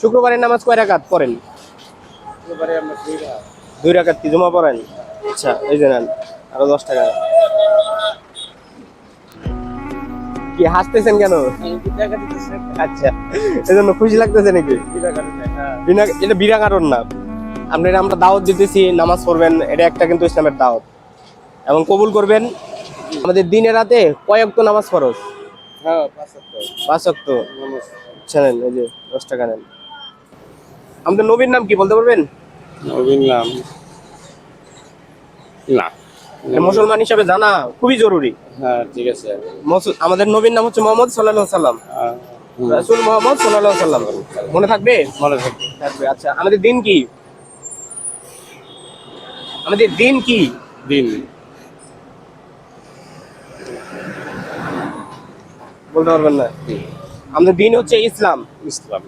শুক্রবারের নামাজ কয় রাকাত পড়েন? শুক্রবারে আমরা 2 রাত। 2 রাকাত কি জুমা পড়েন? আচ্ছা, এই যে নেন আরো 10 টাকা। কি হাসতেছেন কেন? কি টাকা দিতেছেন? আচ্ছা, এজন্য খুশি লাগতেছে নাকি? কি টাকা দিতেছেন? হ্যাঁ। বিনা, এটা বিনা কারণ না। আপনারা আমরা দাওয়াত দিতেছি, নামাজ পড়বেন, এটা একটা কিন্তু ইসলামের দাওয়াত এবং কবুল করবেন। আমাদের দিনে রাতে কয় ওয়াক্ত নামাজ ফরজ? হ্যাঁ, 5 ওয়াক্ত। 5 ওয়াক্ত। নামাজ। আচ্ছা নেন, এই যে 10 টাকা নেন। আমাদের নবীর নাম কি বলতে পারবেন? নবীর নাম না। এটা মুসলমান হিসাবে জানা খুবই জরুরি। হ্যাঁ, ঠিক আছে। আমাদের নবীর নাম হচ্ছে মোহাম্মদ সাল্লাল্লাহু আলাইহি সাল্লাম, রাসূল মোহাম্মদ সাল্লাল্লাহু আলাইহি সাল্লাম। মনে থাকবে? মনে থাকবে। থাকবে। আচ্ছা, আমাদের দিন কি? আমাদের দিন কি? দিন। বলতে পারবেন না? আমাদের দিন হচ্ছে ইসলাম। ইসলাম।